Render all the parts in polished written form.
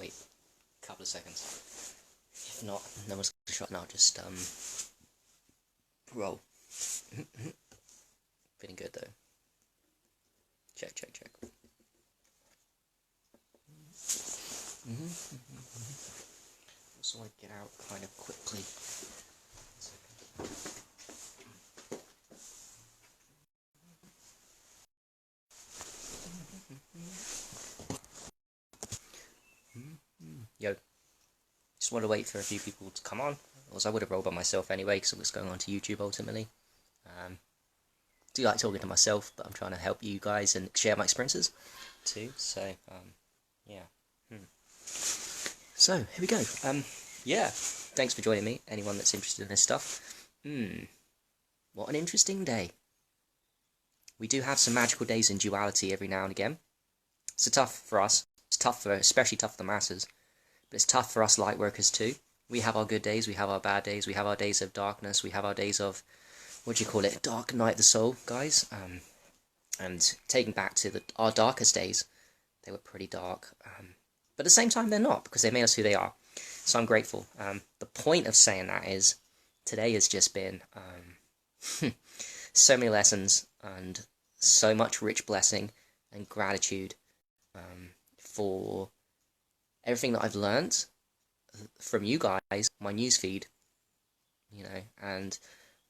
wait a couple of seconds. If not, no one's gonna shot now. Just roll. Feeling good though. Check, check, check. So I get out kind of quickly. Yo, just want to wait for a few people to come on, or else I would have rolled by myself anyway, because it was going on to YouTube ultimately. Do like talking to myself, but I'm trying to help you guys and share my experiences too. So yeah. So here we go. Yeah, thanks for joining me. Anyone that's interested in this stuff. What an interesting day. We do have some magical days in duality every now and again. It's tough for us. It's tough for, especially tough for the masses. But it's tough for us light workers too. We have our good days, we have our bad days, we have our days of darkness, we have our days of, what do you call it, dark night of the soul, guys. And taking back to our darkest days, they were pretty dark. But at the same time, they're not, because they made us who they are. So I'm grateful. The point of saying that is, today has just been so many lessons and so much rich blessing and gratitude for everything that I've learned from you guys, my newsfeed, you know, and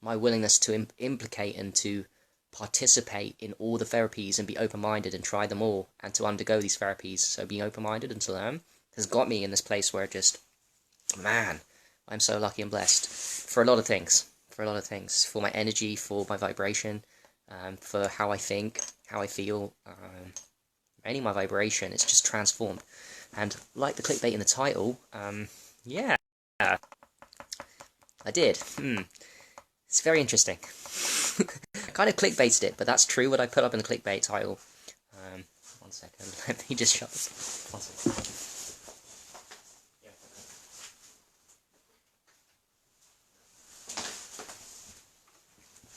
my willingness to implicate and to participate in all the therapies and be open-minded and try them all and to undergo these therapies. So being open-minded and to learn has got me in this place where just, man, I'm so lucky and blessed for a lot of things, for my energy, for my vibration, for how I think, how I feel, any of my vibration. It's just transformed. And like the clickbait in the title, yeah, I did. It's very interesting. I kind of clickbaited it, but that's true what I put up in the clickbait title. 1 second, let me just shut this. 1 second.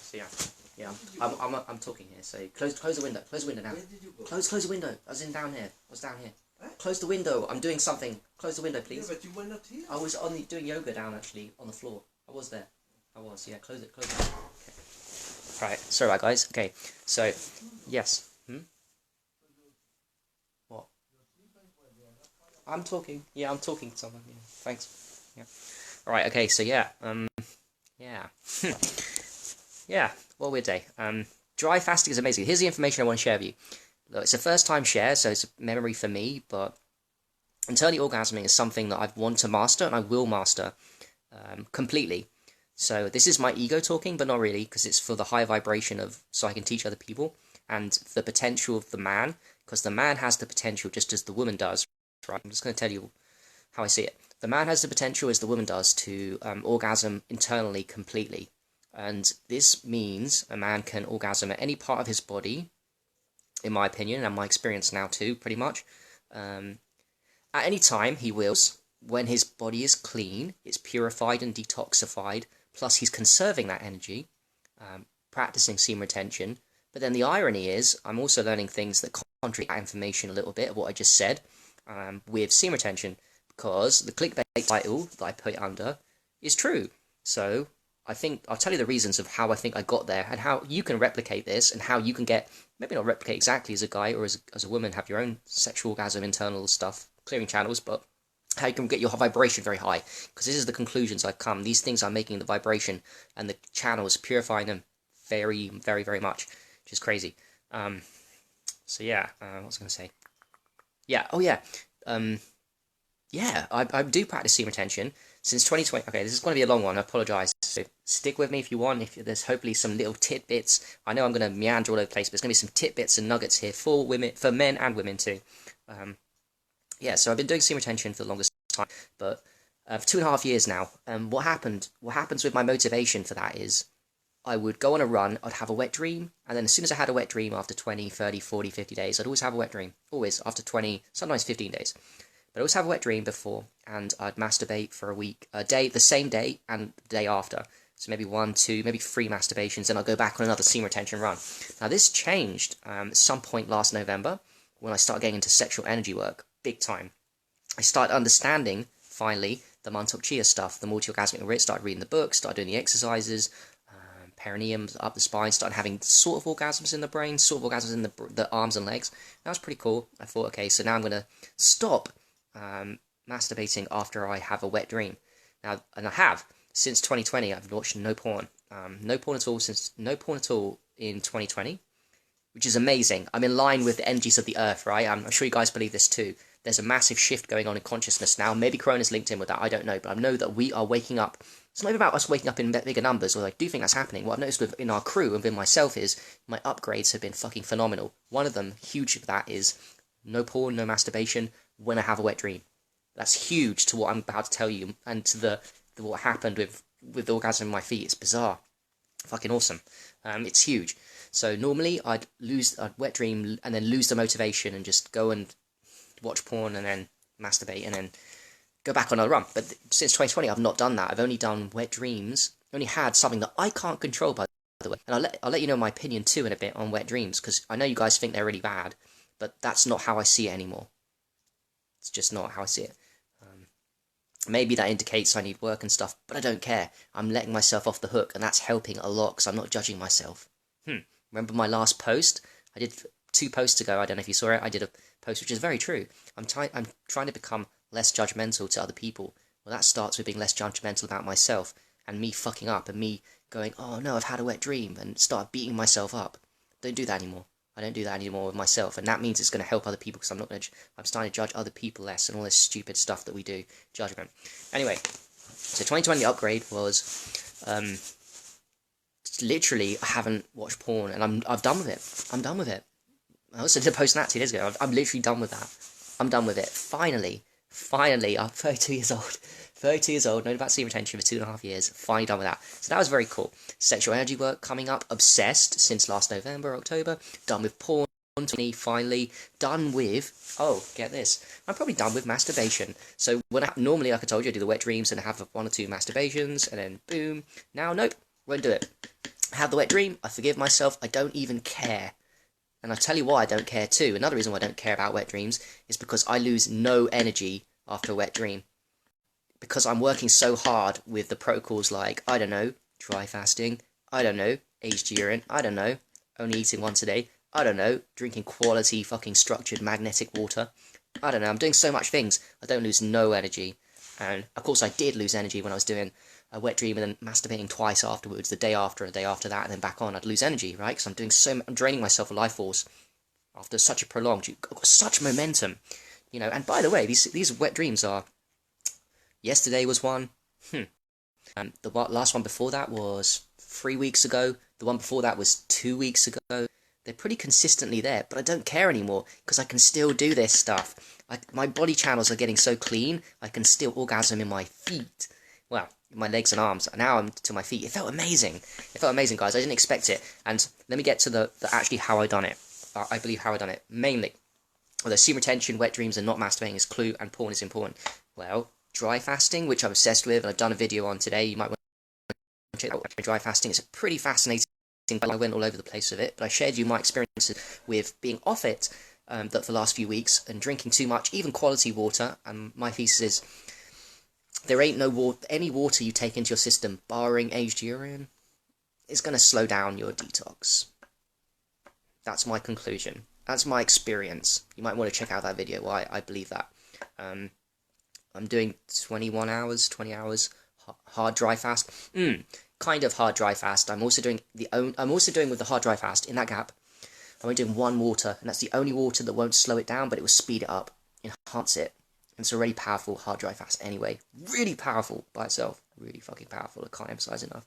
So yeah, I'm talking here. So close the window. Close the window now. Where did you go? Close the window. I was down here. Close the window. I'm doing something. Close the window, please. Yeah, but you were not here. I was doing yoga down actually on the floor. I was there. Yeah. Close it. Okay. Right. Sorry, about guys. Okay. So, yes. What? I'm talking. Yeah, I'm talking to someone. Yeah. Thanks. Yeah. All right. Okay. So yeah. Yeah. Yeah. What a weird day. Dry fasting is amazing. Here's the information I want to share with you. Look, it's a first-time share, so it's a memory for me, but internally orgasming is something that I want to master, and I will master completely. So this is my ego talking, but not really, because it's for the high vibration of, so I can teach other people, and the potential of the man, because the man has the potential just as the woman does, right? I'm just going to tell you how I see it. The man has the potential as the woman does to orgasm internally completely, and this means a man can orgasm at any part of his body, in my opinion, and my experience now too, pretty much. At any time he wills, when his body is clean, it's purified and detoxified, plus he's conserving that energy, practicing semen retention. But then the irony is, I'm also learning things that contradict that information a little bit of what I just said with semen retention, because the clickbait title that I put it under is true. So I think I'll tell you the reasons of how I think I got there and how you can replicate this and how you can get, maybe not replicate exactly as a guy or as a woman, have your own sexual orgasm, internal stuff, clearing channels, but how you can get your vibration very high. Because this is the conclusions I've come. These things are making the vibration and the channels, purifying them very, very, very much, which is crazy. So yeah, what was I going to say? Yeah, oh yeah. Yeah, I do practice semen retention since 2020. Okay, this is going to be a long one. I apologise. So stick with me if you want. If there's hopefully some little tidbits. I know I'm going to meander all over the place, but there's going to be some tidbits and nuggets here for women, for men and women too. Yeah, so I've been doing semen retention for the longest time, but for 2.5 years now. What happens with my motivation for that is I would go on a run, I'd have a wet dream, and then as soon as I had a wet dream after 20, 30, 40, 50 days, I'd always have a wet dream. Always, after 20, sometimes 15 days. But I always have a wet dream before, and I'd masturbate for a week, a day, the same day, and the day after. So maybe 1, 2, maybe 3 masturbations, and I'll go back on another semen retention run. Now this changed at some point last November, when I started getting into sexual energy work, big time. I started understanding, finally, the Montauk Chia stuff, the multi-orgasmic rate, started reading the books, started doing the exercises, perineum, up the spine, started having sort of orgasms in the brain, sort of orgasms in the arms and legs. That was pretty cool. I thought, okay, so now I'm going to stop masturbating after I have a wet dream. Now, and I have. Since 2020, I've watched no porn. No porn at all in 2020, which is amazing. I'm in line with the energies of the earth, right? I'm sure you guys believe this too. There's a massive shift going on in consciousness now. Maybe Corona's linked in with that, I don't know. But I know that we are waking up. It's not even about us waking up in bigger numbers, although I do think that's happening. What I've noticed within our crew and within myself is my upgrades have been fucking phenomenal. One of them, huge of that, is no porn, no masturbation when I have a wet dream. That's huge to what I'm about to tell you, and to what happened with the orgasm in my feet. It's bizarre. Fucking awesome. It's huge. So normally I'd wet dream and then lose the motivation and just go and watch porn and then masturbate and then go back on another run. But since 2020, I've not done that. I've only done wet dreams. Only had something that I can't control, by the way. And I'll let you know my opinion too in a bit on wet dreams, because I know you guys think they're really bad, but that's not how I see it anymore. It's just not how I see it. Maybe that indicates I need work and stuff, but I don't care. I'm letting myself off the hook, and that's helping a lot, because I'm not judging myself. Remember my last post? I did 2 posts ago, I don't know if you saw it, I did a post which is very true. I'm trying to become less judgmental to other people. Well, that starts with being less judgmental about myself, and me fucking up, and me going, oh no, I've had a wet dream, and start beating myself up. Don't do that anymore. I don't do that anymore with myself, and that means it's going to help other people, because I'm starting to judge other people less, and all this stupid stuff that we do, judgment. Anyway, so 2020 upgrade was, literally, I haven't watched porn, and I'm done with it. I'm done with it. I also did a post on that 2 days ago. I'm literally done with that. I'm done with it. Finally, I'm 32 years old. 32 years old, known about semen retention for 2.5 years. Finally done with that. So that was very cool. Sexual energy work coming up. Obsessed since last November, October. Done with porn. Finally done with, oh, get this, I'm probably done with masturbation. So normally, like I told you, I do the wet dreams and have 1 or 2 masturbations, and then boom. Now, nope, won't do it. I have the wet dream, I forgive myself, I don't even care. And I'll tell you why I don't care too. Another reason why I don't care about wet dreams is because I lose no energy after a wet dream. Because I'm working so hard with the protocols like, I don't know, dry fasting, I don't know, aged urine, I don't know, only eating once a day, I don't know, drinking quality fucking structured magnetic water, I don't know, I'm doing so much things, I don't lose no energy. And of course I did lose energy when I was doing a wet dream and then masturbating twice afterwards, the day after and the day after that, and then back on. I'd lose energy, right? Because I'm draining myself of life force after such a prolonged, you've got such momentum, you know. And by the way, these wet dreams are, yesterday was one, the last one before that was 3 weeks ago, the one before that was 2 weeks ago. They're pretty consistently there, but I don't care anymore, because I can still do this stuff. My body channels are getting so clean, I can still orgasm in my feet. Well, my legs and arms. Now I'm to my feet. It felt amazing. It felt amazing, guys. I didn't expect it. And let me get to the actually how I done it. I believe how I done it. Mainly, although semen retention, wet dreams, and not masturbating is clue, and porn is important. Well, dry fasting, which I'm obsessed with, and I've done a video on today. You might want to check out dry fasting. It's a pretty fascinating. I went all over the place with it, but I shared you my experiences with being off it for the last few weeks and drinking too much, even quality water. And my thesis is, there ain't any water you take into your system, barring aged urine, is going to slow down your detox. That's my conclusion. That's my experience. You might want to check out that video, why I believe that. I'm doing 20 hours, hard dry fast. Kind of hard dry fast. I'm also doing with the hard dry fast, in that gap, I'm only doing 1 water, and that's the only water that won't slow it down, but it will speed it up, enhance it. And it's a really powerful hard dry fast anyway. Really powerful by itself. Really fucking powerful. I can't emphasize enough.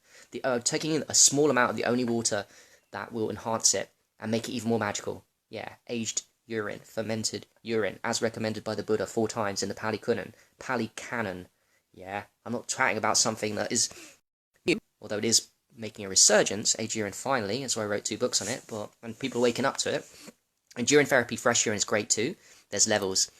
Taking in a small amount of the only water that will enhance it and make it even more magical. Yeah, aged urine, fermented urine, as recommended by the Buddha 4 times in the Pali Canon. Yeah, I'm not chatting about something that is new, although it is making a resurgence. Aged urine finally, that's why I wrote 2 books on it. And people are waking up to it. And urine therapy, fresh urine is great too. There's levels.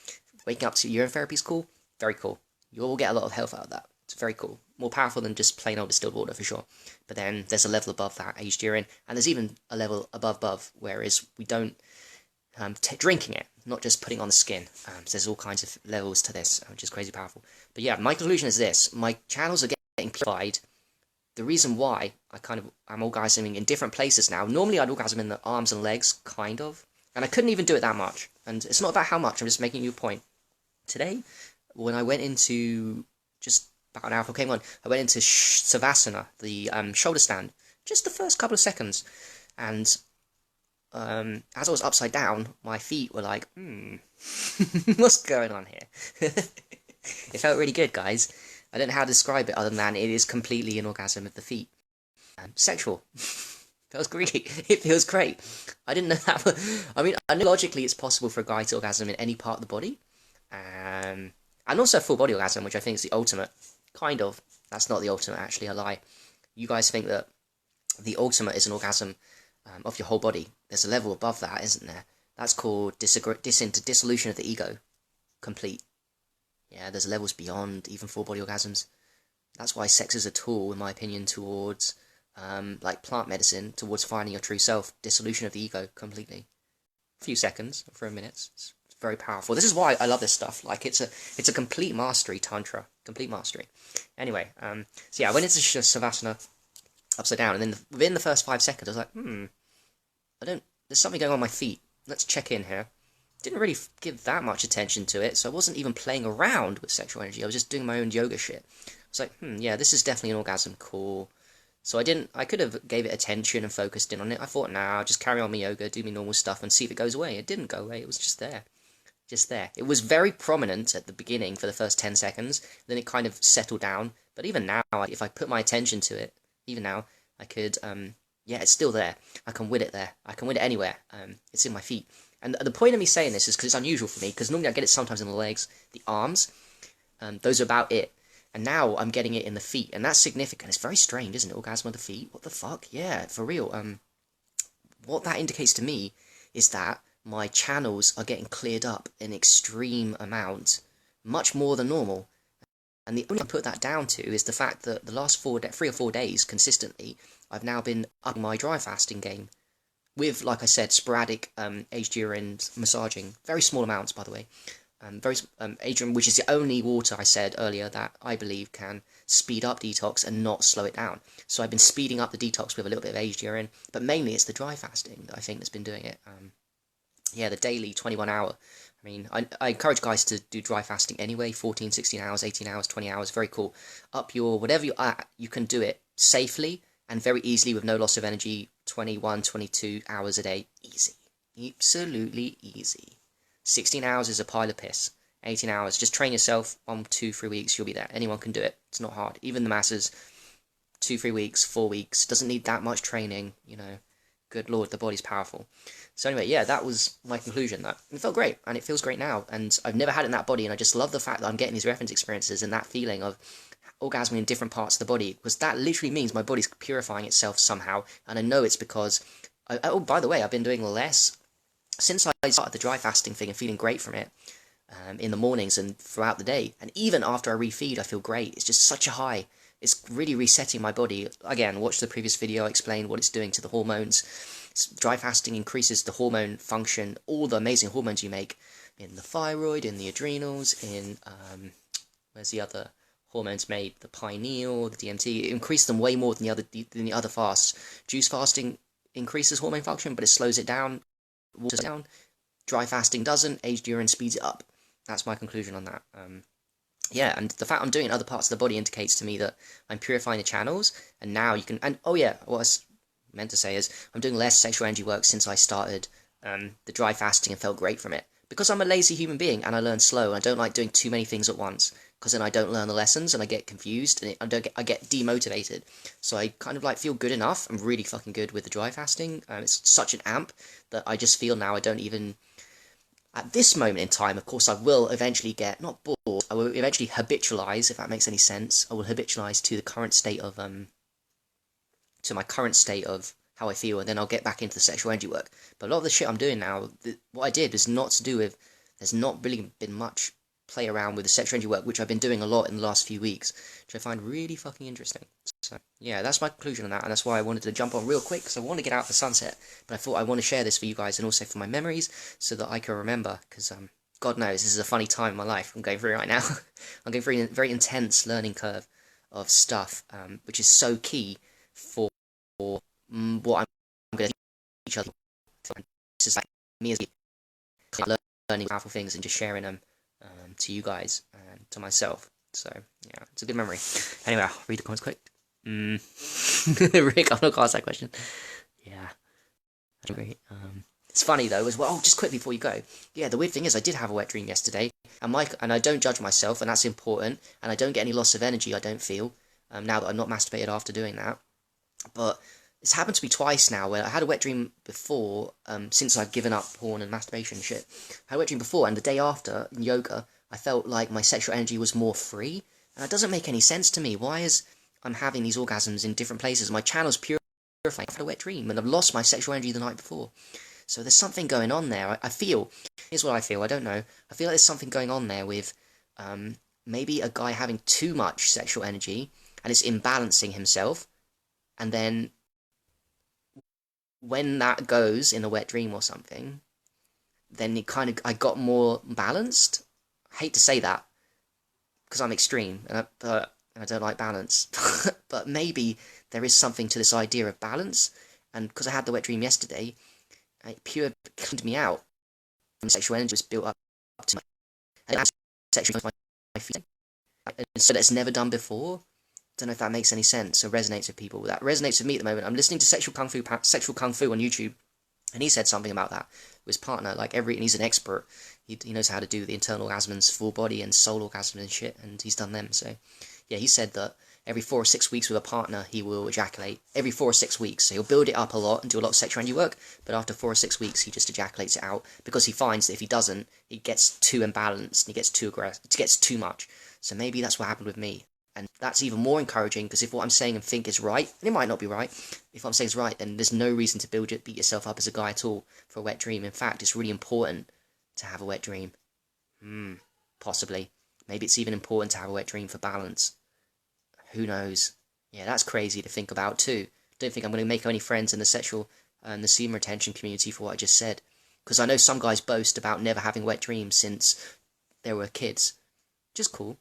Waking up to urine therapy is cool. Very cool. You'll get a lot of health out of that. It's very cool. More powerful than just plain old distilled water, for sure. But then there's a level above that, aged urine. And there's even a level above, whereas we don't... drinking it. not just putting on the skin. So there's all kinds of levels to this, which is crazy powerful. But yeah, my conclusion is this: my channels are getting purified. The reason why I'm orgasming in different places now. Normally I'd orgasm in the arms and legs, kind of, and I couldn't even do it that much. And it's not about how much. I'm just making you a point. Today, when I went into just about an hour before I came on, I went into Savasana, the shoulder stand, just the first couple of seconds, and as I was upside down, my feet were like, what's going on here? It felt really good, guys. I don't know how to describe it other than it is completely an orgasm of the feet. Sexual. Feels great. It feels great. I didn't know that. I mean, I know logically it's possible for a guy to orgasm in any part of the body. And also full body orgasm, which I think is the ultimate. Kind of. That's not the ultimate, actually, I lie. You guys think that the ultimate is an orgasm of your whole body. There's a level above that, isn't there? That's called dissolution of the ego. Complete. Yeah, there's levels beyond even full body orgasms. That's why sex is a tool, in my opinion, towards, like plant medicine, towards finding your true self. Dissolution of the ego, completely. A few seconds, for a minute. It's very powerful. This is why I love this stuff. Like, it's a complete mastery, Tantra. Complete mastery. Anyway, so yeah, I went into Savasana upside down, and then within the first 5 seconds, I was like, there's something going on my feet. Let's check in here. Didn't really give that much attention to it, so I wasn't even playing around with sexual energy. I was just doing my own yoga shit. I was like, yeah, this is definitely an orgasm, cool. So I could have gave it attention and focused in on it. I thought, nah, I'll just carry on my yoga, do my normal stuff, and see if it goes away. It didn't go away, it was just there. Just there. It was very prominent at the beginning for the first 10 seconds, then it kind of settled down. But even now, if I put my attention to it, even now, I could, yeah, it's still there. I can win it there. I can win it anywhere. It's in my feet. And the point of me saying this is because it's unusual for me, because normally I get it sometimes in the legs, the arms, those are about it. And now I'm getting it in the feet, and that's significant. It's very strange, isn't it? Orgasm of the feet? What the fuck? Yeah, for real. What that indicates to me is that my channels are getting cleared up in extreme amount, much more than normal. And the only thing I put that down to is the fact that the last 3 or 4 days, consistently, I've now been upping my dry fasting game. With, like I said, sporadic aged urine massaging. Very small amounts, by the way. Aged urine, which is the only water I said earlier that I believe can speed up detox and not slow it down. So I've been speeding up the detox with a little bit of aged urine. But mainly it's the dry fasting that I think that's been doing it. Yeah, the daily 21 hour. I mean, I encourage guys to do dry fasting anyway. 14, 16 hours, 18 hours, 20 hours. Very cool. Up your, whatever you're at, you can do it safely and very easily with no loss of energy. 21, 22 hours a day. Easy. Absolutely easy. 16 hours is a pile of piss. 18 hours. Just train yourself. 1, 2, 3 weeks. You'll be there. Anyone can do it. It's not hard. Even the masses. 2, 3 weeks, 4 weeks. Doesn't need that much training, you know. Good lord, the body's powerful. So anyway, yeah, that was my conclusion. That it felt great, and it feels great now. And I've never had it in that body, and I just love the fact that I'm getting these reference experiences and that feeling of orgasming in different parts of the body, because that literally means my body's purifying itself somehow. And I know it's because, oh, by the way, I've been doing less since I started the dry fasting thing and feeling great from it in the mornings and throughout the day. And even after I refeed, I feel great. It's just such a high. It's really resetting my body. Again, watch the previous video, I explained what it's doing to the hormones. Dry fasting increases the hormone function, all the amazing hormones you make in the thyroid, in the adrenals, in, where's the other hormones made? The pineal, the DMT. It increases them way more than the other fasts. Juice fasting increases hormone function, but it slows it down, waters it down. Dry fasting doesn't. Aged urine speeds it up. That's my conclusion on that. Yeah, and the fact I'm doing it in other parts of the body indicates to me that I'm purifying the channels, and now you can, and oh yeah, what I was meant to say is, I'm doing less sexual energy work since I started the dry fasting and felt great from it. Because I'm a lazy human being, and I learn slow, and I don't like doing too many things at once, because then I don't learn the lessons, and I get confused, and I get demotivated. So I kind of like feel good enough. I'm really fucking good with the dry fasting, it's such an amp, that I just feel now I don't even... At this moment in time, of course, I will eventually get, not bored, I will eventually habitualize, if that makes any sense. I will habitualize to the current state of, to my current state of how I feel, and then I'll get back into the sexual energy work. But a lot of the shit I'm doing now, what I did was not to do with, there's not really been much play around with the sexual energy work, which I've been doing a lot in the last few weeks, which I find really fucking interesting. So, yeah, that's my conclusion on that, and that's why I wanted to jump on real quick, because I want to get out the sunset, but I thought I want to share this for you guys, and also for my memories, so that I can remember, because, God knows, this is a funny time in my life I'm going through right now. I'm going through a very intense learning curve of stuff, which is so key for what I'm going to teach other people. It's just like me as learning powerful things and just sharing them to you guys and to myself. So, yeah, it's a good memory. Anyway, I'll read the comments quick. Rick, I'm not going to ask that question. Yeah. Great. It's funny though as well. Just quickly before you go, yeah. The weird thing is, I did have a wet dream yesterday, and I don't judge myself, and that's important. And I don't get any loss of energy. I don't feel now that I'm not masturbated after doing that. But it's happened to me twice now, where I had a wet dream before, since I've given up porn and masturbation and shit. I had a wet dream before, and the day after in yoga, I felt like my sexual energy was more free, and that doesn't make any sense to me. Why is I'm having these orgasms in different places? My channel's purifying. I've had a wet dream, and I've lost my sexual energy the night before. So there's something going on there. I feel, here's what I feel, I don't know. I feel like there's something going on there with maybe a guy having too much sexual energy, and it's imbalancing himself, and then when that goes in a wet dream or something, then I got more balanced. I hate to say that, because I'm extreme, and I don't like balance. But maybe there is something to this idea of balance, and because I had the wet dream yesterday, it pure cleaned me out. And sexual energy was built up to my, and sexual my feet. And so that's never done before. Don't know if that makes any sense or resonates with people. That resonates with me at the moment. I'm listening to Sexual Kung Fu on YouTube, and he said something about that with his partner. Like and he's an expert. He knows how to do the internal orgasms, full body and soul orgasms and shit, and he's done them. So yeah, he said that every 4 or 6 weeks with a partner, he will ejaculate. Every 4 or 6 weeks. So he'll build it up a lot and do a lot of sexual energy work, but after 4 or 6 weeks, he just ejaculates it out, because he finds that if he doesn't, it gets too imbalanced, and he gets too aggressive, it gets too much. So maybe that's what happened with me. And that's even more encouraging, because if what I'm saying and think is right, and it might not be right, if what I'm saying is right, then there's no reason to beat yourself up as a guy at all for a wet dream. In fact, it's really important to have a wet dream. Possibly. Maybe it's even important to have a wet dream for balance. Who knows? Yeah, that's crazy to think about too. Don't think I'm going to make any friends in the sexual and the semen retention community for what I just said. Because I know some guys boast about never having wet dreams since they were kids. Which is cool.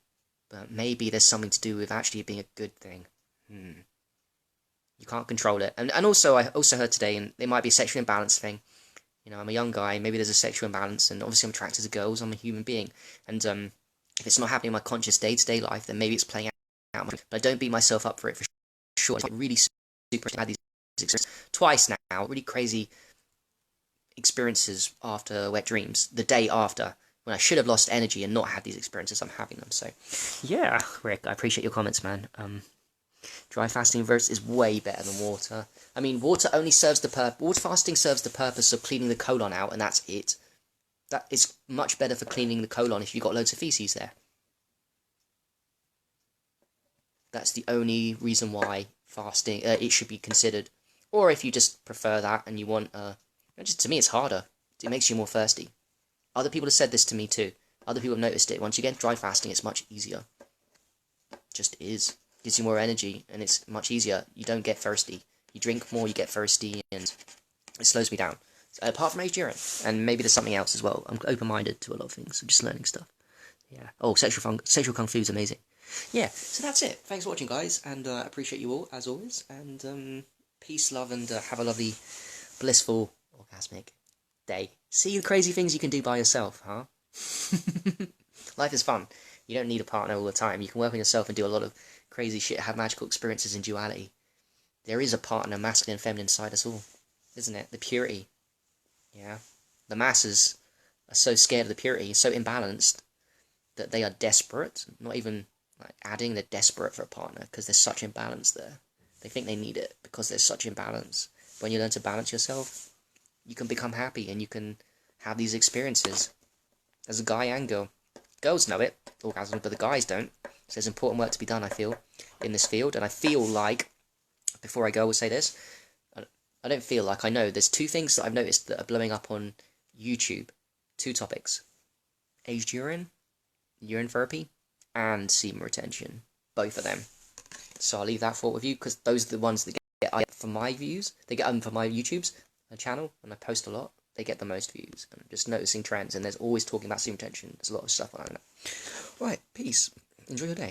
But maybe there's something to do with actually being a good thing. You can't control it. And also, I also heard today, and it might be a sexual imbalance thing. You know, I'm a young guy, maybe there's a sexual imbalance, and obviously I'm attracted to girls, I'm a human being. And if it's not happening in my conscious day-to-day life, then maybe it's playing out. But I don't beat myself up for it for sure. It's really super. I had these experiences twice now, really crazy experiences after wet dreams. The day after, when I should have lost energy and not had these experiences, I'm having them. So, yeah, Rick, I appreciate your comments, man. Dry fasting is way better than water. I mean, water only serves the purpose. Water fasting serves the purpose of cleaning the colon out, and that's it. That is much better for cleaning the colon if you've got loads of feces there. That's the only reason why fasting it should be considered. Or if you just prefer that and you want, just to me, it's harder. It makes you more thirsty. Other people have said this to me too. Other people have noticed it. Once you get dry fasting, it's much easier. Just is. Gives you more energy, and it's much easier. You don't get thirsty. You drink more, you get thirsty, and it slows me down. Apart from urine, and maybe there's something else as well. I'm open-minded to a lot of things. I'm just learning stuff. Yeah. Oh, sexual kung fu is amazing. Yeah. So that's it. Thanks for watching, guys, and I appreciate you all as always. And peace, love, and have a lovely, blissful, orgasmic day. See the crazy things you can do by yourself, huh? Life is fun. You don't need a partner all the time. You can work on yourself and do a lot of crazy shit, have magical experiences in duality. There is a partner, masculine and feminine inside us all, isn't it? The purity. Yeah. The masses are so scared of the purity, so imbalanced, that they are desperate, not even like adding, they're desperate for a partner, because there's such imbalance there. They think they need it, because there's such imbalance. When you learn to balance yourself, you can become happy, and you can have these experiences, as a guy and girl. Girls know it, orgasm, but the guys don't. So there's important work to be done, I feel, in this field. And I feel like, before I go, I will say this, I don't feel like, I know, there's 2 things that I've noticed that are blowing up on YouTube. 2 topics. Aged urine urine therapy and semen retention, both of them. So I'll leave that thought with you, because those are the ones that I get for my views. They get them for my YouTube's channel, and I post a lot. They get the most views. And I'm just noticing trends, and there's always talking about semen retention. There's a lot of stuff on that. Right, peace. Enjoy your day.